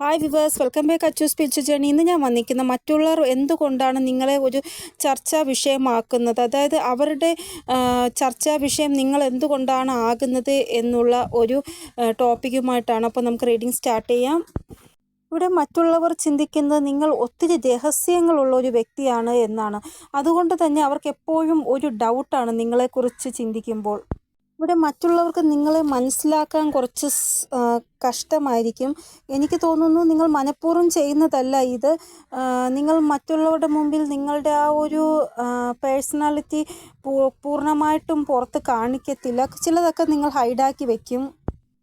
Hi viewers, welcome back Achu spiritual journey. ഇന്ന് ഞാൻ വന്നിരിക്കുന്ന മറ്റുള്ളവർ എന്തുകൊണ്ടാണ് നിങ്ങളെ ഒരു ചർച്ചാ വിഷയമാക്കുന്നത്, അതായത് അവരുടെ ചർച്ചാ വിഷയം നിങ്ങൾ എന്തുകൊണ്ടാണ് ആകുന്നത് എന്നുള്ള ഒരു ടോപ്പിക്കുമായിട്ടാണ്. അപ്പോൾ നമുക്ക് റീഡിങ് സ്റ്റാർട്ട് ചെയ്യാം. ഇവിടെ മറ്റുള്ളവർ ചിന്തിക്കുന്നത് നിങ്ങൾ ഒത്തിരി രഹസ്യങ്ങളുള്ള ഒരു വ്യക്തിയാണ് എന്നാണ്. അതുകൊണ്ട് തന്നെ അവർക്ക് എപ്പോഴും ഒരു ഡൗട്ടാണ് നിങ്ങളെക്കുറിച്ച് ചിന്തിക്കുമ്പോൾ. ഇവിടെ മറ്റുള്ളവർക്ക് നിങ്ങളെ മനസ്സിലാക്കാൻ കുറച്ച് കഷ്ടമായിരിക്കും. എനിക്ക് തോന്നുന്നു നിങ്ങൾ മനഃപൂർവ്വം ചെയ്യുന്നതല്ല ഇത്. നിങ്ങൾ മറ്റുള്ളവരുടെ മുമ്പിൽ നിങ്ങളുടെ ആ ഒരു പേഴ്സണാലിറ്റി പൂർണ്ണമായിട്ടും പുറത്ത് കാണിക്കത്തില്ല. ചിലതൊക്കെ നിങ്ങൾ ഹൈഡാക്കി വെക്കും.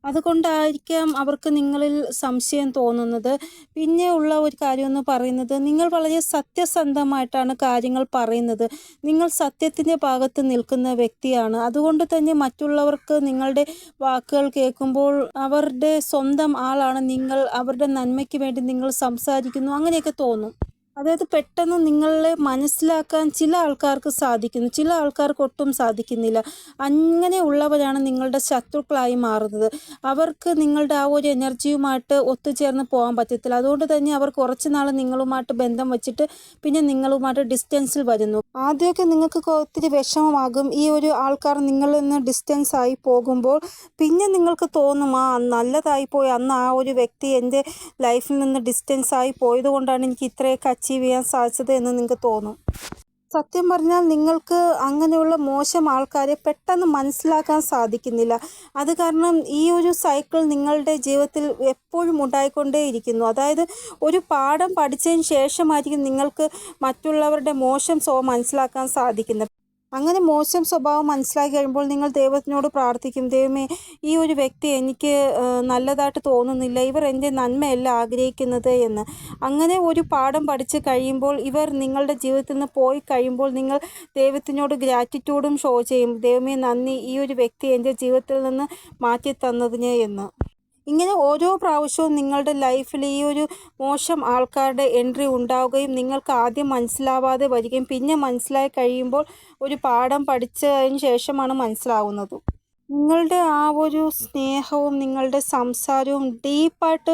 അതുകൊണ്ടായിരിക്കാം അവർക്ക് നിങ്ങളിൽ സംശയം തോന്നുന്നത്. പിന്നെ ഉള്ള ഒരു കാര്യമെന്ന് പറയുന്നത്, നിങ്ങൾ വളരെ സത്യസന്ധമായിട്ടാണ് കാര്യങ്ങൾ പറയുന്നത്. നിങ്ങൾ സത്യത്തിൻ്റെ ഭാഗത്ത് നിൽക്കുന്ന വ്യക്തിയാണ്. അതുകൊണ്ട് തന്നെ മറ്റുള്ളവർക്ക് നിങ്ങളുടെ വാക്കുകൾ കേൾക്കുമ്പോൾ അവരുടെ സ്വന്തം ആളാണ് നിങ്ങൾ, അവരുടെ നന്മയ്ക്ക് വേണ്ടി നിങ്ങൾ സംസാരിക്കുന്നു, അങ്ങനെയൊക്കെ തോന്നും. അതായത് പെട്ടെന്ന് നിങ്ങളെ മനസ്സിലാക്കാൻ ചില ആൾക്കാർക്ക് സാധിക്കുന്നു, ചില ആൾക്കാർക്ക് ഒട്ടും സാധിക്കുന്നില്ല. അങ്ങനെയുള്ളവരാണ് നിങ്ങളുടെ ശത്രുക്കളായി മാറുന്നത്. അവർക്ക് നിങ്ങളുടെ ആ ഒരു എനർജിയുമായിട്ട് ഒത്തുചേർന്ന് പോകാൻ പറ്റത്തില്ല. അതുകൊണ്ട് തന്നെ അവർ കുറച്ച് നാൾ നിങ്ങളുമായിട്ട് ബന്ധം വച്ചിട്ട് പിന്നെ നിങ്ങളുമായിട്ട് ഡിസ്റ്റൻസിൽ വരുന്നു. ആദ്യമൊക്കെ നിങ്ങൾക്ക് ഒത്തിരി വിഷമമാകും ഈ ഒരു ആൾക്കാർ നിങ്ങളിൽ നിന്ന് ഡിസ്റ്റൻസ് ആയി പോകുമ്പോൾ. പിന്നെ നിങ്ങൾക്ക് തോന്നും, നല്ലതായിപ്പോയി, അന്ന് ആ ഒരു വ്യക്തി എൻ്റെ ലൈഫിൽ നിന്ന് ഡിസ്റ്റൻസ് ആയി പോയത് കൊണ്ടാണ് എനിക്ക് ഇത്രയൊക്കെ അച്ചീവ് ചെയ്യാൻ സാധിച്ചത് എന്ന് നിങ്ങൾക്ക് തോന്നും. സത്യം പറഞ്ഞാൽ നിങ്ങൾക്ക് അങ്ങനെയുള്ള മോശം ആൾക്കാരെ പെട്ടെന്ന് മനസ്സിലാക്കാൻ സാധിക്കുന്നില്ല. അത് കാരണം ഈ ഒരു സൈക്കിൾ നിങ്ങളുടെ ജീവിതത്തിൽ എപ്പോഴും ഉണ്ടായിക്കൊണ്ടേയിരിക്കുന്നു. അതായത് ഒരു പാഠം പഠിച്ചതിന് ശേഷമായിരിക്കും നിങ്ങൾക്ക് മറ്റുള്ളവരുടെ മോശം സ്വഭാവം മനസ്സിലാക്കാൻ സാധിക്കുന്നത്. അങ്ങനെ മോശം സ്വഭാവം മനസ്സിലാക്കി കഴിയുമ്പോൾ നിങ്ങൾ ദൈവത്തിനോട് പ്രാർത്ഥിക്കും, ദൈവമേ, ഈ ഒരു വ്യക്തി എനിക്ക് നല്ലതായിട്ട് തോന്നുന്നില്ല, ഇവർ എൻ്റെ നന്മയല്ല ആഗ്രഹിക്കുന്നത് എന്ന്. അങ്ങനെ ഒരു പാഠം പഠിച്ച് കഴിയുമ്പോൾ ഇവർ നിങ്ങളുടെ ജീവിതത്തിൽ നിന്ന് പോയി കഴിയുമ്പോൾ നിങ്ങൾ ദൈവത്തിനോട് ഗ്രാറ്റിറ്റ്യൂഡും ഷോ ചെയ്യും, ദൈവമേ നന്ദി, ഈ ഒരു വ്യക്തി എൻ്റെ ജീവിതത്തിൽ നിന്ന് മാറ്റി തന്നതിന് എന്ന്. ഇങ്ങനെ ഓരോ പ്രാവശ്യവും നിങ്ങളുടെ ലൈഫിൽ ഈ ഒരു മോശം ആൾക്കാരുടെ എൻട്രി ഉണ്ടാവുകയും നിങ്ങൾക്ക് ആദ്യം മനസ്സിലാവാതെ വരികയും പിന്നെ മനസ്സിലായി കഴിയുമ്പോൾ ഒരു പാഠം പഠിച്ചതിന് ശേഷമാണ് മനസ്സിലാവുന്നത്. നിങ്ങളുടെ ആ ഒരു സ്നേഹവും നിങ്ങളുടെ സംസാരവും ഡീപ്പായിട്ട്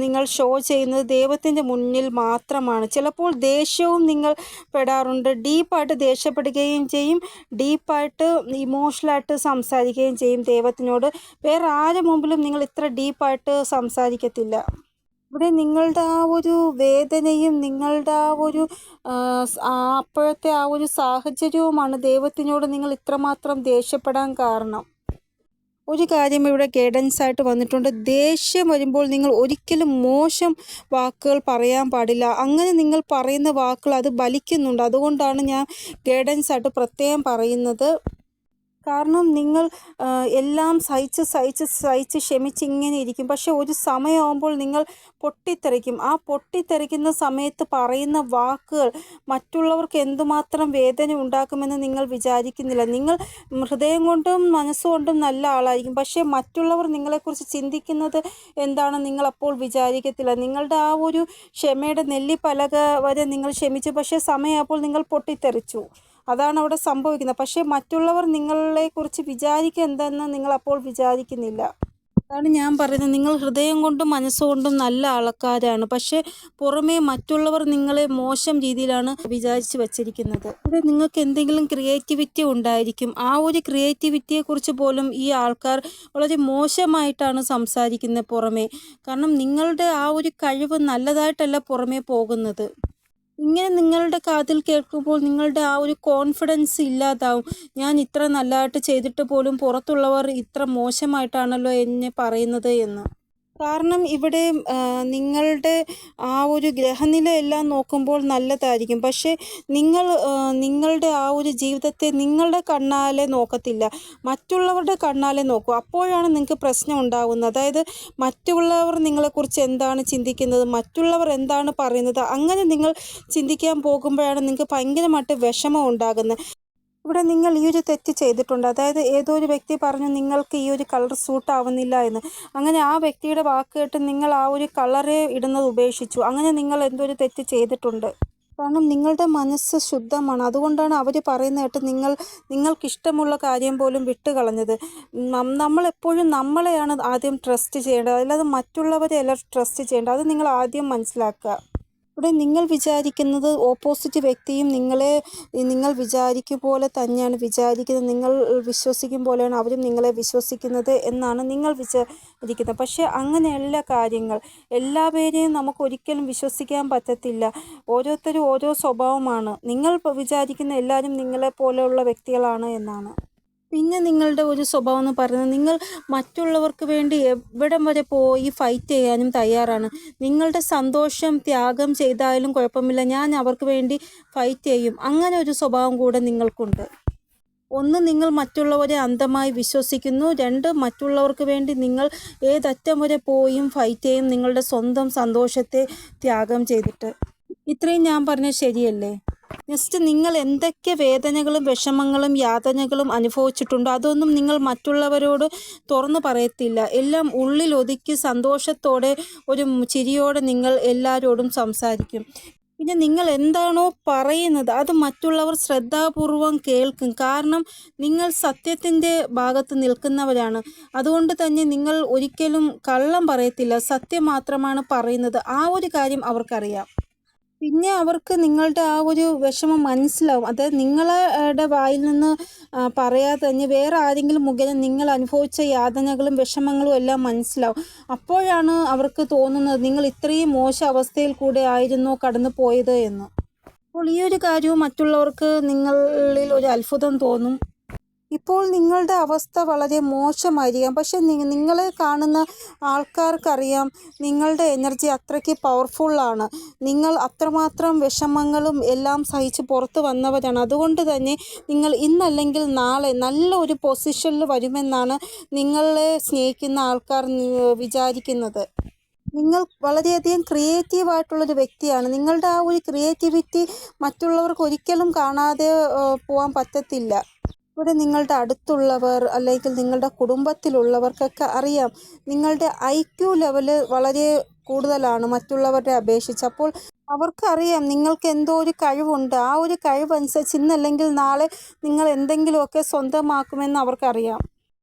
നിങ്ങൾ ഷോ ചെയ്യുന്നത് ദൈവത്തിൻ്റെ മുന്നിൽ മാത്രമാണ്. ചിലപ്പോൾ ദേഷ്യവും നിങ്ങൾ പെടാറുണ്ട്. ഡീപ്പായിട്ട് ദേഷ്യപ്പെടുകയും ചെയ്യും, ഡീപ്പായിട്ട് ഇമോഷണലായിട്ട് സംസാരിക്കുകയും ചെയ്യും ദൈവത്തിനോട്. വേറെ ആരുടെ മുമ്പിലും നിങ്ങൾ ഇത്ര ഡീപ്പായിട്ട് സംസാരിക്കത്തില്ല. ഇവിടെ നിങ്ങളുടെ ആ ഒരു വേദനയും നിങ്ങളുടെ ആ ഒരു അപ്പോഴത്തെ ആ ഒരു സാഹചര്യവുമാണ് ദൈവത്തിനോട് നിങ്ങൾ ഇത്രമാത്രം ദേഷ്യപ്പെടാൻ കാരണം. ഒരു കാര്യം ഇവിടെ ഗൈഡൻസ് ആയിട്ട് വന്നിട്ടുണ്ട്. ദേഷ്യം വരുമ്പോൾ നിങ്ങൾ ഒരിക്കലും മോശം വാക്കുകൾ പറയാൻ പാടില്ല. അങ്ങനെ നിങ്ങൾ പറയുന്ന വാക്കുകൾ അത് ബലിക്കുന്നുണ്ട്. അതുകൊണ്ടാണ് ഞാൻ ഗൈഡൻസ് ആയിട്ട് പ്രത്യേകം പറയുന്നത്. കാരണം നിങ്ങൾ എല്ലാം സഹിച്ച് ക്ഷമിച്ച് ഇങ്ങനെ ഇരിക്കും. പക്ഷെ ഒരു സമയമാകുമ്പോൾ നിങ്ങൾ പൊട്ടിത്തെറിക്കും. ആ പൊട്ടിത്തെറിക്കുന്ന സമയത്ത് പറയുന്ന വാക്കുകൾ മറ്റുള്ളവർക്ക് എന്തുമാത്രം വേദന ഉണ്ടാക്കുമെന്ന് നിങ്ങൾ വിചാരിക്കുന്നില്ല. നിങ്ങൾ ഹൃദയം കൊണ്ടും മനസ്സുകൊണ്ടും നല്ല ആളായിരിക്കും, പക്ഷേ മറ്റുള്ളവർ നിങ്ങളെക്കുറിച്ച് ചിന്തിക്കുന്നത് എന്താണെന്ന് നിങ്ങൾ അപ്പോൾ വിചാരിക്കത്തില്ല. നിങ്ങളുടെ ആ ഒരു ക്ഷമയുടെ നെല്ലിപ്പലക വരെ നിങ്ങൾ ക്ഷമിച്ചു, പക്ഷേ സമയമായപ്പോൾ നിങ്ങൾ പൊട്ടിത്തെറിച്ചു. അതാണ് അവിടെ സംഭവിക്കുന്നത്. പക്ഷേ മറ്റുള്ളവർ നിങ്ങളെക്കുറിച്ച് വിചാരിക്കുക എന്തെന്ന് നിങ്ങൾ അപ്പോൾ വിചാരിക്കുന്നില്ല. അതാണ് ഞാൻ പറയുന്നത്, നിങ്ങൾ ഹൃദയം കൊണ്ടും മനസ്സുകൊണ്ടും നല്ല ആൾക്കാരാണ്, പക്ഷേ പുറമേ മറ്റുള്ളവർ നിങ്ങളെ മോശം രീതിയിലാണ് വിചാരിച്ച് വച്ചിരിക്കുന്നത്. ഇവിടെ നിങ്ങൾക്ക് എന്തെങ്കിലും ക്രിയേറ്റിവിറ്റി ഉണ്ടായിരിക്കും. ആ ഒരു ക്രിയേറ്റിവിറ്റിയെക്കുറിച്ച് പോലും ഈ ആൾക്കാർ വളരെ മോശമായിട്ടാണ് സംസാരിക്കുന്നത് പുറമേ. കാരണം നിങ്ങളുടെ ആ ഒരു കഴിവ് നല്ലതായിട്ടല്ല പുറമേ പോകുന്നത്. ഇങ്ങനെ നിങ്ങളുടെ കാതിൽ കേൾക്കുമ്പോൾ നിങ്ങളുടെ ആ ഒരു കോൺഫിഡൻസ് ഇല്ലാതാവും. ഞാൻ ഇത്ര നല്ലതായിട്ട് ചെയ്തിട്ട് പോലും പുറത്തുള്ളവർ ഇത്ര മോശമായിട്ടാണല്ലോ എന്നെ പറയുന്നത് എന്ന്. കാരണം ഇവിടെ നിങ്ങളുടെ ആ ഒരു ഗ്രഹനിലയെല്ലാം നോക്കുമ്പോൾ നല്ലതായിരിക്കും, പക്ഷേ നിങ്ങൾ നിങ്ങളുടെ ആ ഒരു ജീവിതത്തെ നിങ്ങളുടെ കണ്ണാലെ നോക്കത്തില്ല, മറ്റുള്ളവരുടെ കണ്ണാലെ നോക്കും. അപ്പോഴാണ് നിങ്ങൾക്ക് പ്രശ്നം ഉണ്ടാകുന്നത്. അതായത് മറ്റുള്ളവർ നിങ്ങളെക്കുറിച്ച് എന്താണ് ചിന്തിക്കുന്നത്, മറ്റുള്ളവർ എന്താണ് പറയുന്നത്, അങ്ങനെ നിങ്ങൾ ചിന്തിക്കാൻ പോകുമ്പോഴാണ് നിങ്ങൾക്ക് ഭയങ്കരമായിട്ട് വിഷമം ഉണ്ടാകുന്നത്. ഇവിടെ നിങ്ങൾ ഈ ഒരു തെറ്റ് ചെയ്തിട്ടുണ്ട്. അതായത് ഏതോ ഒരു വ്യക്തി പറഞ്ഞു നിങ്ങൾക്ക് ഈ ഒരു കളർ സൂട്ട് ആവുന്നില്ല എന്ന്. അങ്ങനെ ആ വ്യക്തിയുടെ വാക്ക് കേട്ട് നിങ്ങൾ ആ ഒരു കളറേ ഇടുന്നത് ഉപേക്ഷിച്ചു. അങ്ങനെ നിങ്ങൾ എന്തോ ഒരു തെറ്റ് ചെയ്തിട്ടുണ്ട്. കാരണം നിങ്ങളുടെ മനസ്സ് ശുദ്ധമാണ്. അതുകൊണ്ടാണ് അവർ പറയുന്നത് കേട്ട് നിങ്ങൾക്കിഷ്ടമുള്ള കാര്യം പോലും വിട്ടുകളഞ്ഞത്. നമ്മളെപ്പോഴും നമ്മളെയാണ് ആദ്യം ട്രസ്റ്റ് ചെയ്യേണ്ടത്, അല്ലാതെ മറ്റുള്ളവരെ അല്ല ട്രസ്റ്റ് ചെയ്യേണ്ടത്. അത് നിങ്ങൾ ആദ്യം മനസ്സിലാക്കുക. ഇവിടെ നിങ്ങൾ വിചാരിക്കുന്നത് ഓപ്പോസിറ്റ് വ്യക്തിയും നിങ്ങൾ വിചാരിക്കും പോലെ തന്നെയാണ് വിചാരിക്കുന്നത്, നിങ്ങൾ വിശ്വസിക്കും പോലെയാണ് അവരും നിങ്ങളെ വിശ്വസിക്കുന്നത് എന്നാണ് നിങ്ങൾ വിചാരിക്കുന്നത്. പക്ഷേ അങ്ങനെയല്ല കാര്യങ്ങൾ. എല്ലാവരെയും നമുക്ക് ഒരിക്കലും വിശ്വസിക്കാൻ പറ്റത്തില്ല. ഓരോരുത്തരും ഓരോ സ്വഭാവമാണ്. നിങ്ങൾ വിചാരിക്കുന്ന എല്ലാവരും നിങ്ങളെ പോലെയുള്ള വ്യക്തികളാണ് എന്നാണ്. പിന്നെ നിങ്ങളുടെ ഒരു സ്വഭാവം എന്ന് പറയുന്നത്, നിങ്ങൾ മറ്റുള്ളവർക്ക് വേണ്ടി എവിടം വരെ പോയി ഫൈറ്റ് ചെയ്യാനും തയ്യാറാണ്. നിങ്ങളുടെ സന്തോഷം ത്യാഗം ചെയ്താലും കുഴപ്പമില്ല, ഞാൻ അവർക്ക് വേണ്ടി ഫൈറ്റ് ചെയ്യും. അങ്ങനെ ഒരു സ്വഭാവം കൂടെ നിങ്ങൾക്കുണ്ട്. ഒന്ന്, നിങ്ങൾ മറ്റുള്ളവരെ അന്ധമായി വിശ്വസിക്കുന്നു. രണ്ട്, മറ്റുള്ളവർക്ക് വേണ്ടി നിങ്ങൾ ഏതറ്റം വരെ പോയും ഫൈറ്റ് ചെയ്യും, നിങ്ങളുടെ സ്വന്തം സന്തോഷത്തെ ത്യാഗം ചെയ്തിട്ട്. ഇത്രയും ഞാൻ പറഞ്ഞത് ശരിയല്ലേ? നെക്സ്റ്റ്, നിങ്ങൾ എന്തൊക്കെ വേദനകളും വിഷമങ്ങളും യാതനകളും അനുഭവിച്ചിട്ടുണ്ടോ അതൊന്നും നിങ്ങൾ മറ്റുള്ളവരോട് തുറന്നു പറയത്തില്ല. എല്ലാം ഉള്ളിൽ ഒതുക്കി സന്തോഷത്തോടെ ഒരു ചിരിയോടെ നിങ്ങൾ എല്ലാവരോടും സംസാരിക്കും. പിന്നെ നിങ്ങൾ എന്താണോ പറയുന്നത് അത് മറ്റുള്ളവർ ശ്രദ്ധാപൂർവം കേൾക്കും. കാരണം നിങ്ങൾ സത്യത്തിൻ്റെ ഭാഗത്ത് നിൽക്കുന്നവരാണ്. അതുകൊണ്ട് തന്നെ നിങ്ങൾ ഒരിക്കലും കള്ളം പറയത്തില്ല, സത്യം മാത്രമാണ് പറയുന്നത്. ആ ഒരു കാര്യം അവർക്കറിയാം. പിന്നെ അവർക്ക് നിങ്ങളുടെ ആ ഒരു വിഷമം മനസ്സിലാവും. അതായത് നിങ്ങളുടെ വായിൽ നിന്ന് പറയാതെ തന്നെ വേറെ ആരെങ്കിലും മുഖേന നിങ്ങൾ അനുഭവിച്ച യാതനകളും വിഷമങ്ങളും എല്ലാം മനസ്സിലാവും. അപ്പോഴാണ് അവർക്ക് തോന്നുന്നത് നിങ്ങൾ ഇത്രയും മോശം അവസ്ഥയിൽ കൂടെ ആയിരുന്നോ കടന്നു പോയത് എന്ന്. അപ്പോൾ ഈ ഒരു കാര്യവും മറ്റുള്ളവർക്ക് നിങ്ങളിൽ ഒരു അത്ഭുതം തോന്നും. ഇപ്പോൾ നിങ്ങളുടെ അവസ്ഥ വളരെ മോശമായിരിക്കാം, പക്ഷെ നിങ്ങളെ കാണുന്ന ആൾക്കാർക്കറിയാം നിങ്ങളുടെ എനർജി അത്രയ്ക്ക് പവർഫുള്ളാണ്. നിങ്ങൾ അത്രമാത്രം വിഷമങ്ങളും എല്ലാം സഹിച്ച് പുറത്ത് വന്നവരാണ്. അതുകൊണ്ട് തന്നെ നിങ്ങൾ ഇന്നല്ലെങ്കിൽ നാളെ നല്ല ഒരു പൊസിഷനിൽ വരുമെന്നാണ് നിങ്ങളെ സ്നേഹിക്കുന്ന ആൾക്കാർ വിചാരിക്കുന്നത്. നിങ്ങൾ വളരെയധികം ക്രിയേറ്റീവായിട്ടുള്ളൊരു വ്യക്തിയാണ്. നിങ്ങളുടെ ആ ഒരു ക്രിയേറ്റിവിറ്റി മറ്റുള്ളവർക്ക് ഒരിക്കലും കാണാതെ പോകാൻ പറ്റത്തില്ല. ഇവിടെ നിങ്ങളുടെ അടുത്തുള്ളവർ അല്ലെങ്കിൽ നിങ്ങളുടെ കുടുംബത്തിലുള്ളവർക്കൊക്കെ അറിയാം നിങ്ങളുടെ IQ ലെവല് വളരെ കൂടുതലാണ് മറ്റുള്ളവരുടെ അപേക്ഷിച്ച്. അപ്പോൾ അവർക്കറിയാം നിങ്ങൾക്ക് എന്തോ ഒരു കഴിവുണ്ട്. ആ ഒരു കഴിവനുസരിച്ച് ഇന്നല്ലെങ്കിൽ നാളെ നിങ്ങൾ എന്തെങ്കിലുമൊക്കെ സ്വന്തമാക്കുമെന്ന് അവർക്കറിയാം.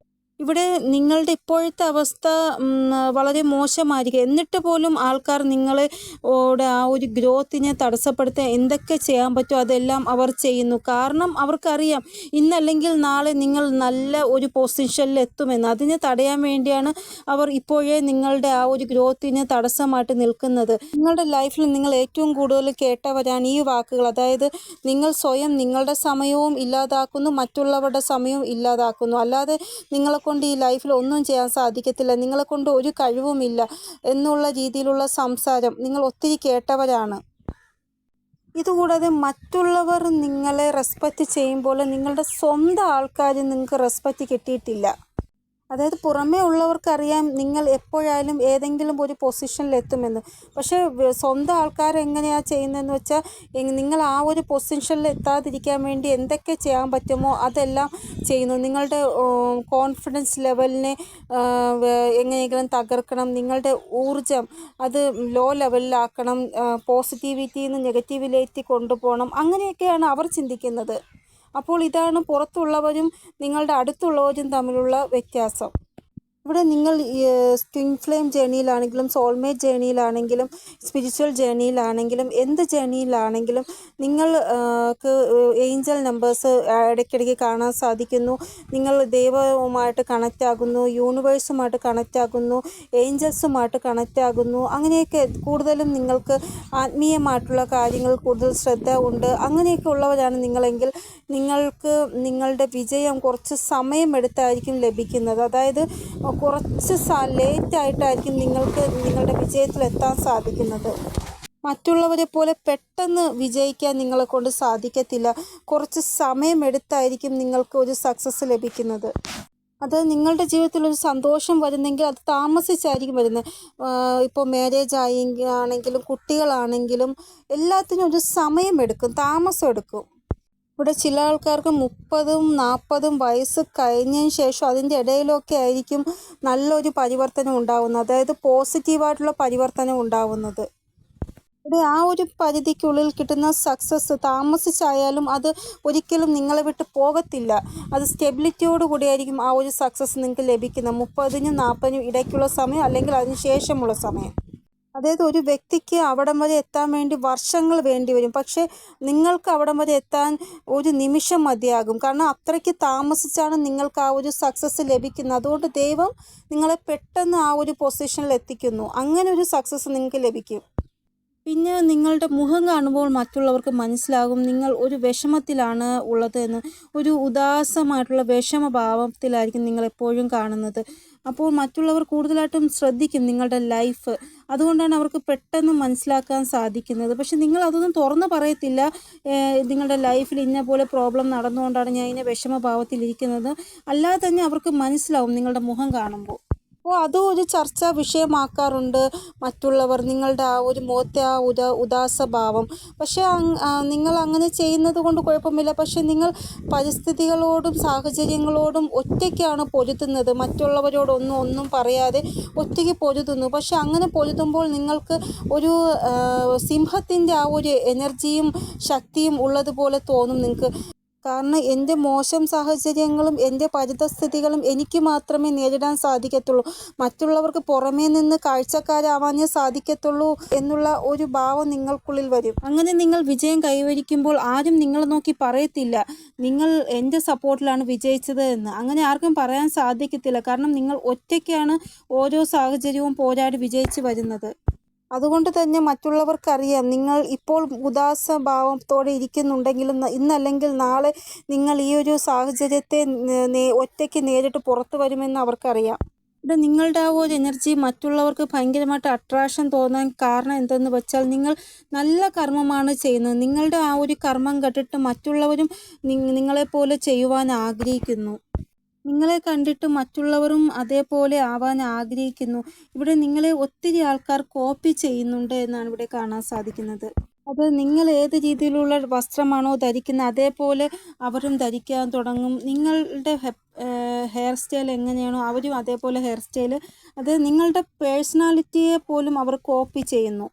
ഇവിടെ നിങ്ങളുടെ ഇപ്പോഴത്തെ അവസ്ഥ വളരെ മോശമായിരിക്കും. എന്നിട്ട് പോലും ആൾക്കാർ നിങ്ങളുടെ ആ ഒരു ഗ്രോത്തിനെ തടസ്സപ്പെടുത്താൻ എന്തൊക്കെ ചെയ്യാൻ പറ്റുമോ അതെല്ലാം അവർ ചെയ്യുന്നു. കാരണം അവർക്കറിയാം ഇന്നല്ലെങ്കിൽ നാളെ നിങ്ങൾ നല്ല ഒരു പൊസിഷനിൽ എത്തുമെന്ന്. അതിനെ തടയാൻ വേണ്ടിയാണ് അവർ ഇപ്പോഴേ നിങ്ങളുടെ ആ ഒരു ഗ്രോത്തിന് തടസ്സമായിട്ട് നിൽക്കുന്നത്. നിങ്ങളുടെ ലൈഫിൽ നിങ്ങൾ ഏറ്റവും കൂടുതൽ കേട്ടവരാണ് ഈ വാക്കുകൾ. അതായത് നിങ്ങൾ സ്വയം നിങ്ങളുടെ സമയവും ഇല്ലാതാക്കുന്നു, മറ്റുള്ളവരുടെ സമയവും ഇല്ലാതാക്കുന്നു. അല്ലാതെ നിങ്ങളെ കൊണ്ട് ഈ ലൈഫിൽ ഒന്നും ചെയ്യാൻ സാധിക്കത്തില്ല, നിങ്ങളെ കൊണ്ട് ഒരു കഴിവുമില്ല എന്നുള്ള രീതിയിലുള്ള സംസാരം നിങ്ങൾ ഒത്തിരി കേട്ടവരാണ്. ഇതുകൂടാതെ മറ്റുള്ളവർ നിങ്ങളെ റെസ്പെക്റ്റ് ചെയ്യുമ്പോൾ നിങ്ങളുടെ സ്വന്തം ആൾക്കാർ നിങ്ങൾക്ക് റെസ്പെക്റ്റ് കിട്ടിയിട്ടില്ല. അതായത് പുറമേ ഉള്ളവർക്കറിയാം നിങ്ങൾ എപ്പോഴായാലും ഏതെങ്കിലും ഒരു പൊസിഷനിൽ എത്തുമെന്ന്. പക്ഷേ സ്വന്തം ആൾക്കാർ എങ്ങനെയാണ് ചെയ്യുന്നതെന്ന് വെച്ചാൽ നിങ്ങൾ ആ ഒരു പൊസിഷനിൽ എത്താതിരിക്കാൻ വേണ്ടി എന്തൊക്കെ ചെയ്യാൻ പറ്റുമോ അതെല്ലാം ചെയ്യുന്നു. നിങ്ങളുടെ കോൺഫിഡൻസ് ലെവലിനെ എങ്ങനെയെങ്കിലും തകർക്കണം, നിങ്ങളുടെ ഊർജം അത് ലോ ലെവലിലാക്കണം, പോസിറ്റിവിറ്റിയിൽ നിന്ന് നെഗറ്റീവിലേക്ക് കൊണ്ടുപോകണം, അങ്ങനെയൊക്കെയാണ് അവർ ചിന്തിക്കുന്നത്. അപ്പോൾ ഇതാണ് പുറത്തുള്ളവരും നിങ്ങളുടെ അടുത്തുള്ളവരും തമ്മിലുള്ള വ്യത്യാസം. ഇവിടെ നിങ്ങൾ ട്വിൻ ഫ്ലെയിം ജേണിയിലാണെങ്കിലും സോൾമേറ്റ് ജേണിയിലാണെങ്കിലും സ്പിരിച്വൽ ജേണിയിലാണെങ്കിലും എന്ത് ജേണിയിലാണെങ്കിലും നിങ്ങൾക്ക് ഏഞ്ചൽ നമ്പേഴ്സ് ഇടയ്ക്കിടയ്ക്ക് കാണാൻ സാധിക്കുന്നു. നിങ്ങൾ ദൈവവുമായിട്ട് കണക്റ്റ് ആകുന്നു, യൂണിവേഴ്സുമായിട്ട് കണക്റ്റ് ആകുന്നു, ഏഞ്ചൽസുമായിട്ട് കണക്റ്റ് ആകുന്നു. അങ്ങനെയൊക്കെ കൂടുതലും നിങ്ങൾക്ക് ആത്മീയമായിട്ടുള്ള കാര്യങ്ങൾ കൂടുതൽ ശ്രദ്ധ ഉണ്ട്. അങ്ങനെയൊക്കെ ഉള്ളവരാണ് നിങ്ങളെങ്കിൽ നിങ്ങൾക്ക് നിങ്ങളുടെ വിജയം കുറച്ച് സമയമെടുത്തായിരിക്കും ലഭിക്കുന്നത്. അതായത് കുറച്ച് ലേറ്റായിട്ടായിരിക്കും നിങ്ങൾക്ക് നിങ്ങളുടെ വിജയത്തിലെത്താൻ സാധിക്കുന്നത്. മറ്റുള്ളവരെ പോലെ പെട്ടെന്ന് വിജയിക്കാൻ നിങ്ങളെ കൊണ്ട് സാധിക്കത്തില്ല. കുറച്ച് സമയമെടുത്തായിരിക്കും നിങ്ങൾക്ക് ഒരു സക്സസ് ലഭിക്കുന്നത്. അത് നിങ്ങളുടെ ജീവിതത്തിലൊരു സന്തോഷം വരുന്നെങ്കിൽ അത് താമസിച്ചായിരിക്കും വരുന്നത്. ഇപ്പോൾ മാരേജ് ആണെങ്കിലും കുട്ടികളാണെങ്കിലും എല്ലാത്തിനും ഒരു സമയമെടുക്കും, താമസം എടുക്കും. ഇവിടെ ചില ആൾക്കാർക്ക് 30-40 വയസ്സ് കഴിഞ്ഞതിന് ശേഷം അതിൻ്റെ ഇടയിലൊക്കെ ആയിരിക്കും നല്ലൊരു പരിവർത്തനം ഉണ്ടാകുന്നത്. അതായത് പോസിറ്റീവായിട്ടുള്ള പരിവർത്തനം ഉണ്ടാകുന്നത്. ഇവിടെ ആ ഒരു പരിധിക്കുള്ളിൽ കിട്ടുന്ന സക്സസ് താമസിച്ചായാലും അത് ഒരിക്കലും നിങ്ങളെ വിട്ട് പോകത്തില്ല. അത് സ്റ്റെബിലിറ്റിയോട് കൂടിയായിരിക്കും ആ ഒരു സക്സസ് നിങ്ങൾക്ക് ലഭിക്കുന്നത്. 30-നും 40-നും ഇടയ്ക്കുള്ള സമയം, അല്ലെങ്കിൽ അതിന് ശേഷമുള്ള സമയം. അതായത് ഒരു വ്യക്തിക്ക് അവിടം വരെ എത്താൻ വേണ്ടി വർഷങ്ങൾ വേണ്ടി വരും. പക്ഷേ നിങ്ങൾക്ക് അവിടം വരെ എത്താൻ ഒരു നിമിഷം മതിയാകും. കാരണം അത്രയ്ക്ക് താമസിച്ചാണ് നിങ്ങൾക്ക് ആ ഒരു സക്സസ് ലഭിക്കുന്നത്. അതുകൊണ്ട് ദൈവം നിങ്ങളെ പെട്ടെന്ന് ആ ഒരു പൊസിഷനിൽ എത്തിക്കുന്നു. അങ്ങനെ ഒരു സക്സസ് നിങ്ങൾക്ക് ലഭിക്കും. പിന്നെ നിങ്ങളുടെ മുഖം കാണുമ്പോൾ മറ്റുള്ളവർക്ക് മനസ്സിലാകും നിങ്ങൾ ഒരു വിഷമത്തിലാണ് ഉള്ളത് എന്ന്. ഒരു ഉദാസമായിട്ടുള്ള വിഷമഭാവത്തിലായിരിക്കും നിങ്ങൾ എപ്പോഴും കാണുന്നത്. അപ്പോൾ മറ്റുള്ളവർ കൂടുതലായിട്ടും ശ്രദ്ധിക്കും നിങ്ങളുടെ ലൈഫ്. അതുകൊണ്ടാണ് അവർക്ക് പെട്ടെന്ന് മനസ്സിലാക്കാൻ സാധിക്കുന്നത്. പക്ഷെ നിങ്ങൾ അതൊന്നും തുറന്ന് പറയത്തില്ല. നിങ്ങളുടെ ലൈഫിൽ ഇന്ന പോലെ പ്രോബ്ലം നടന്നുകൊണ്ടാണ് ഞാൻ ഇങ്ങനെ വിഷമഭാവത്തിലിരിക്കുന്നത്. അല്ലാതെ തന്നെ അവർക്ക് മനസ്സിലാവും നിങ്ങളുടെ മുഖം കാണുമ്പോൾ. അപ്പോൾ അതും ഒരു ചർച്ചാ വിഷയമാക്കാറുണ്ട് മറ്റുള്ളവർ, നിങ്ങളുടെ ആ ഒരു മുഖത്തെ ആ ഉദാസഭാവം. പക്ഷേ നിങ്ങൾ അങ്ങനെ ചെയ്യുന്നത് കൊണ്ട് കുഴപ്പമില്ല. പക്ഷേ നിങ്ങൾ പരിസ്ഥിതികളോടും സാഹചര്യങ്ങളോടും ഒറ്റയ്ക്കാണ് പൊരുതുന്നത്. ഒന്നും പറയാതെ ഒറ്റയ്ക്ക് പൊരുതുന്നു. പക്ഷെ അങ്ങനെ പൊരുതുമ്പോൾ നിങ്ങൾക്ക് ഒരു സിംഹത്തിൻ്റെ ആ ഒരു എനർജിയും ശക്തിയും ഉള്ളതുപോലെ തോന്നും നിങ്ങൾക്ക്. കാരണം എൻ്റെ മോശം സാഹചര്യങ്ങളും എൻ്റെ പരിതസ്ഥിതികളും എനിക്ക് മാത്രമേ നേരിടാൻ സാധിക്കത്തുള്ളൂ. മറ്റുള്ളവർക്ക് പുറമേ നിന്ന് കാഴ്ചക്കാരാവാനേ സാധിക്കത്തുള്ളൂ എന്നുള്ള ഒരു ഭാവം നിങ്ങൾക്കുള്ളിൽ വരും. അങ്ങനെ നിങ്ങൾ വിജയം കൈവരിക്കുമ്പോൾ ആരും നിങ്ങളെ നോക്കി പറയത്തില്ല നിങ്ങൾ എൻ്റെ സപ്പോർട്ടിലാണ് വിജയിച്ചത് എന്ന്. അങ്ങനെ ആർക്കും പറയാൻ സാധിക്കത്തില്ല. കാരണം നിങ്ങൾ ഒറ്റയ്ക്കാണ് ഓരോ സാഹചര്യവും പോരാടി വിജയിച്ച് വരുന്നത്. അതുകൊണ്ട് തന്നെ മറ്റുള്ളവർക്കറിയാം നിങ്ങൾ ഇപ്പോൾ ഉദാസഭാവത്തോടെ ഇരിക്കുന്നുണ്ടെങ്കിലും ഇന്നല്ലെങ്കിൽ നാളെ നിങ്ങൾ ഈ ഒരു സാഹചര്യത്തെ ഒറ്റയ്ക്ക് നേരിട്ട് പുറത്തു വരുമെന്ന് അവർക്കറിയാം. ഇവിടെ നിങ്ങളുടെ ആ ഒരു എനർജി മറ്റുള്ളവർക്ക് ഭയങ്കരമായിട്ട് അട്രാക്ഷൻ തോന്നാൻ കാരണം എന്തെന്ന് വെച്ചാൽ നിങ്ങൾ നല്ല കർമ്മമാണ് ചെയ്യുന്നത്. നിങ്ങളുടെ ആ ഒരു കർമ്മം കണ്ടിട്ട് മറ്റുള്ളവരും നിങ്ങളെപ്പോലെ ചെയ്യുവാൻ ആഗ്രഹിക്കുന്നു. നിങ്ങളെ കണ്ടിട്ട് മറ്റുള്ളവരും അതേപോലെ ആവാൻ ആഗ്രഹിക്കുന്നു. ഇവിടെ നിങ്ങളെ ഒത്തിരി ആൾക്കാർ കോപ്പി ചെയ്യുന്നുണ്ട് എന്നാണ് ഇവിടെ കാണാൻ സാധിക്കുന്നത്. അത് നിങ്ങൾ ഏത് രീതിയിലുള്ള വസ്ത്രമാണോ ധരിക്കുന്നത് അതേപോലെ അവരും ധരിക്കാൻ തുടങ്ങും. നിങ്ങളുടെ ഹെയർ സ്റ്റൈൽ എങ്ങനെയാണോ അവരും അതേപോലെ ഹെയർ സ്റ്റൈൽ. അത് നിങ്ങളുടെ പേഴ്സണാലിറ്റിയെ പോലും അവർ കോപ്പി ചെയ്യുന്നു.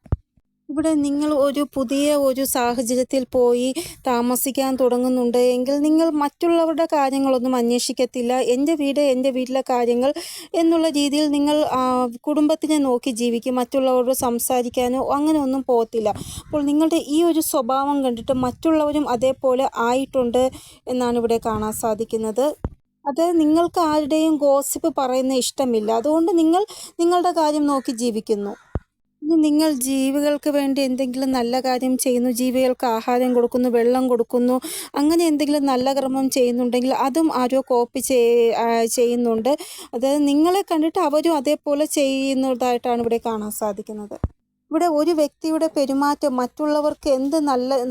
ഇവിടെ നിങ്ങൾ ഒരു പുതിയ ഒരു സാഹചര്യത്തിൽ പോയി താമസിക്കാൻ തുടങ്ങുന്നുണ്ട് എങ്കിൽ നിങ്ങൾ മറ്റുള്ളവരുടെ കാര്യങ്ങളൊന്നും അന്വേഷിക്കത്തില്ല. എൻ്റെ വീട്, എൻ്റെ വീട്ടിലെ കാര്യങ്ങൾ എന്നുള്ള രീതിയിൽ നിങ്ങൾ കുടുംബത്തിനെ നോക്കി ജീവിക്കും. മറ്റുള്ളവരോട് സംസാരിക്കാനോ അങ്ങനെ ഒന്നും പോകത്തില്ല. അപ്പോൾ നിങ്ങളുടെ ഈ ഒരു സ്വഭാവം കണ്ടിട്ട് മറ്റുള്ളവരും അതേപോലെ ആയിട്ടുണ്ട് എന്നാണ് ഇവിടെ കാണാൻ സാധിക്കുന്നത്. അത് നിങ്ങൾക്ക് ആരുടെയും ഗോസിപ്പ് പറയുന്ന ഇഷ്ടമില്ല. അതുകൊണ്ട് നിങ്ങൾ നിങ്ങളുടെ കാര്യം നോക്കി ജീവിക്കുന്നു. ഇനി നിങ്ങൾ ജീവികൾക്ക് വേണ്ടി എന്തെങ്കിലും നല്ല കാര്യം ചെയ്യുന്നു, ജീവികൾക്ക് ആഹാരം കൊടുക്കുന്നു, വെള്ളം കൊടുക്കുന്നു, അങ്ങനെ എന്തെങ്കിലും നല്ല കർമ്മം ചെയ്യുന്നുണ്ടെങ്കിൽ അതും ആരോ കോപ്പി ചെയ്യുന്നുണ്ട്. അതായത് നിങ്ങളെ കണ്ടിട്ട് അവരും അതേപോലെ ചെയ്യുന്നതായിട്ടാണ് ഇവിടെ കാണാൻ സാധിക്കുന്നത്. ഇവിടെ ഒരു വ്യക്തിയുടെ പെരുമാറ്റം മറ്റുള്ളവർക്ക് എന്ത്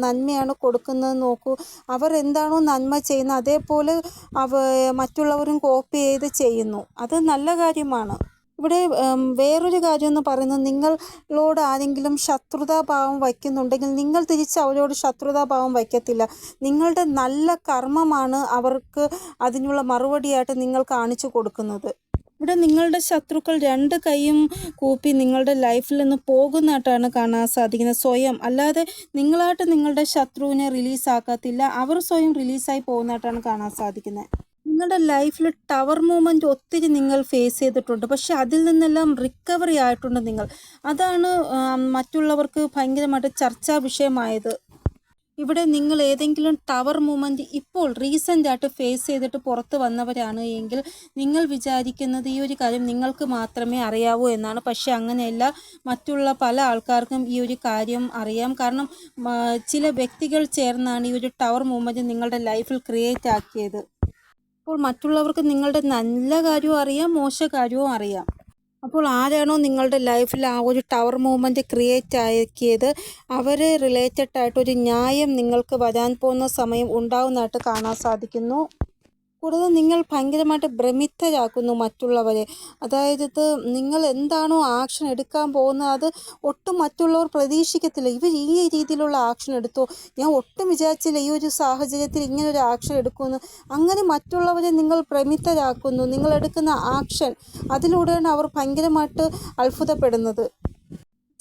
നന്മയാണ് കൊടുക്കുന്നത് നോക്കൂ. അവർ എന്താണോ നന്മ ചെയ്യുന്നത് അതേപോലെ മറ്റുള്ളവരും കോപ്പി ചെയ്ത് ചെയ്യുന്നു. അത് നല്ല കാര്യമാണ്. ഇവിടെ വേറൊരു കാര്യമെന്ന് പറയുന്നത് നിങ്ങളോട് ആരെങ്കിലും ശത്രുതാഭാവം വയ്ക്കുന്നുണ്ടെങ്കിൽ നിങ്ങൾ തിരിച്ച് അവരോട് ശത്രുതാഭാവം വയ്ക്കത്തില്ല. നിങ്ങളുടെ നല്ല കർമ്മമാണ് അവർക്ക് അതിനുള്ള മറുപടിയായിട്ട് നിങ്ങൾ കാണിച്ചു കൊടുക്കുന്നത്. ഇവിടെ നിങ്ങളുടെ ശത്രുക്കൾ 2 കൈയും കൂപ്പി നിങ്ങളുടെ ലൈഫിൽ നിന്ന് പോകുന്നതായിട്ടാണ് കാണാൻ സാധിക്കുന്നത്. സ്വയം അല്ലാതെ നിങ്ങളായിട്ട് നിങ്ങളുടെ ശത്രുവിനെ റിലീസാക്കത്തില്ല. അവർ സ്വയം റിലീസായി പോകുന്നതായിട്ടാണ് കാണാൻ സാധിക്കുന്നത്. നിങ്ങളുടെ ലൈഫിൽ ടവർ മൂവ്മെൻറ്റ് ഒത്തിരി നിങ്ങൾ ഫേസ് ചെയ്തിട്ടുണ്ട്. പക്ഷെ അതിൽ നിന്നെല്ലാം റിക്കവറി ആയിട്ടുണ്ട് നിങ്ങൾ. അതാണ് മറ്റുള്ളവർക്ക് ഭയങ്കരമായിട്ട് ചർച്ചാ വിഷയമായത്. ഇവിടെ നിങ്ങൾ ഏതെങ്കിലും ടവർ മൂവ്മെൻറ്റ് ഇപ്പോൾ റീസെൻ്റായിട്ട് ഫേസ് ചെയ്തിട്ട് പുറത്ത് വന്നവരാണ് എങ്കിൽ നിങ്ങൾ വിചാരിക്കുന്നത് ഈ ഒരു കാര്യം നിങ്ങൾക്ക് മാത്രമേ അറിയാവൂ എന്നാണ്. പക്ഷേ അങ്ങനെയല്ല, മറ്റുള്ള പല ആൾക്കാർക്കും ഈ ഒരു കാര്യം അറിയാം. കാരണം ചില വ്യക്തികൾ ചേർന്നാണ് ഈ ഒരു ടവർ മൂവ്മെൻറ്റ് നിങ്ങളുടെ ലൈഫിൽ ക്രിയേറ്റ് ആക്കിയത്. അപ്പോൾ മറ്റുള്ളവർക്ക് നിങ്ങളുടെ നല്ല കാര്യവും അറിയാം, മോശ കാര്യവും അറിയാം. അപ്പോൾ ആരാണോ നിങ്ങളുടെ ലൈഫിൽ ആ ഒരു ടവർ മൂവ്മെൻറ്റ് ക്രിയേറ്റ് ആക്കിയത് അവർ റിലേറ്റഡ് ആയിട്ടൊരു ന്യായം നിങ്ങൾക്ക് വരാൻ പോകുന്ന സമയം ഉണ്ടാവുന്നതായിട്ട് കാണാൻ സാധിക്കുന്നു. കൂടുതൽ നിങ്ങൾ ഭയങ്കരമായിട്ട് ഭ്രമിതരാക്കുന്നു മറ്റുള്ളവരെ. അതായത് നിങ്ങൾ എന്താണോ ആക്ഷൻ എടുക്കാൻ പോകുന്നത് അത് ഒട്ടും മറ്റുള്ളവർ പ്രതീക്ഷിക്കത്തില്ല. ഇവർ ഈ രീതിയിലുള്ള ആക്ഷൻ എടുത്തോ, ഞാൻ ഒട്ടും വിചാരിച്ചില്ല ഈ ഒരു സാഹചര്യത്തിൽ ഇങ്ങനൊരു ആക്ഷൻ എടുക്കുമെന്ന്. അങ്ങനെ മറ്റുള്ളവരെ നിങ്ങൾ ഭ്രമിതരാക്കുന്നു. നിങ്ങൾ എടുക്കുന്ന ആക്ഷൻ അതിലൂടെയാണ് അവർ ഭയങ്കരമായിട്ട് അത്ഭുതപ്പെടുന്നത്.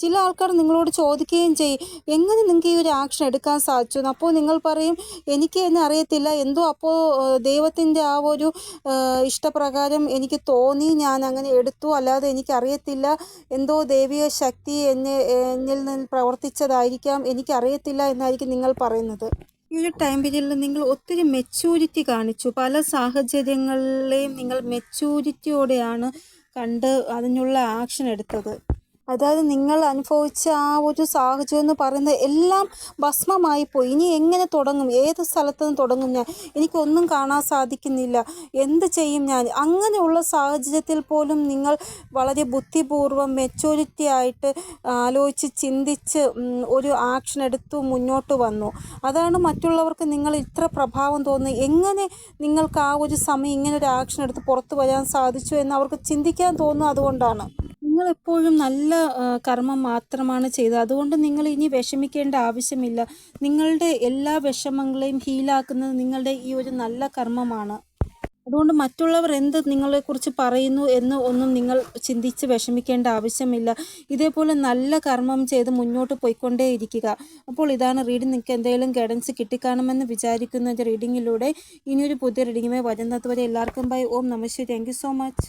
ചില ആൾക്കാർ നിങ്ങളോട് ചോദിക്കുകയും ചെയ്യും, എങ്ങനെ നിങ്ങൾക്ക് ഈ ഒരു ആക്ഷൻ എടുക്കാൻ സാധിച്ചു എന്ന്. അപ്പോൾ നിങ്ങൾ പറയും, എനിക്ക് എന്നെ അറിയത്തില്ല, എന്തോ അപ്പോൾ ദൈവത്തിൻ്റെ ആ ഒരു ഇഷ്ടപ്രകാരം എനിക്ക് തോന്നി, ഞാൻ അങ്ങനെ എടുത്തു, അല്ലാതെ എനിക്കറിയത്തില്ല, എന്തോ ദൈവിക ശക്തി എന്നിൽ നിന്ന് പ്രവർത്തിച്ചതായിരിക്കാം, എനിക്കറിയത്തില്ല എന്നായിരിക്കും നിങ്ങൾ പറയുന്നത്. ഈ ഒരു ടൈം പീരീഡിൽ നിങ്ങൾ ഒത്തിരി മെച്യൂരിറ്റി കാണിച്ചു. പല സാഹചര്യങ്ങളിലെയും നിങ്ങൾ മെച്യൂരിറ്റിയോടെയാണ് കണ്ട് അതിനുള്ള ആക്ഷൻ എടുത്തത്. അതായത് നിങ്ങൾ അനുഭവിച്ച ആ ഒരു സാഹചര്യം എന്ന് പറയുന്നത് എല്ലാം ഭസ്മമായി പോയി. ഇനി എങ്ങനെ തുടങ്ങും, ഏത് സ്ഥലത്ത് നിന്ന് തുടങ്ങും ഞാൻ, എനിക്കൊന്നും കാണാൻ സാധിക്കുന്നില്ല, എന്ത് ചെയ്യും ഞാൻ? അങ്ങനെയുള്ള സാഹചര്യത്തിൽ പോലും നിങ്ങൾ വളരെ ബുദ്ധിപൂർവ്വം മെച്യൂരിറ്റി ആയിട്ട് ആലോചിച്ച് ചിന്തിച്ച് ഒരു ആക്ഷൻ എടുത്തു മുന്നോട്ട് വന്നു. അതാണ് മറ്റുള്ളവർക്ക് നിങ്ങൾ ഇത്ര പ്രഭാവം തോന്നുന്നത്. എങ്ങനെ നിങ്ങൾക്ക് ആ ഒരു സമയം ഇങ്ങനെ ഒരു ആക്ഷൻ എടുത്ത് പുറത്തു വരാൻ സാധിച്ചു എന്ന് അവർക്ക് ചിന്തിക്കാൻ തോന്നുന്നു. അതുകൊണ്ടാണ് നിങ്ങളെപ്പോഴും നല്ല കർമ്മം മാത്രമാണ് ചെയ്തത്. അതുകൊണ്ട് നിങ്ങൾ ഇനി വിഷമിക്കേണ്ട ആവശ്യമില്ല. നിങ്ങളുടെ എല്ലാ വിഷമങ്ങളെയും ഹീലാക്കുന്നത് നിങ്ങളുടെ ഈ ഒരു നല്ല കർമ്മമാണ്. അതുകൊണ്ട് മറ്റുള്ളവർ എന്ത് നിങ്ങളെക്കുറിച്ച് പറയുന്നു എന്ന് ഒന്നും നിങ്ങൾ ചിന്തിച്ച് വിഷമിക്കേണ്ട ആവശ്യമില്ല. ഇതേപോലെ നല്ല കർമ്മം ചെയ്ത് മുന്നോട്ട് പോയിക്കൊണ്ടേയിരിക്കുക. അപ്പോൾ ഇതാണ് റീഡിംഗ്. നിങ്ങൾക്ക് എന്തെങ്കിലും ഗൈഡൻസ് കിട്ടിക്കാണുമെന്ന് വിചാരിക്കുന്ന റീഡിങ്ങിലൂടെ ഇനിയൊരു പുതിയ റീഡിങ്ങുമായി വരുന്നത് വരെ എല്ലാവർക്കും ബൈ. ഓം നമഃ ശിവായ. Thank you so much.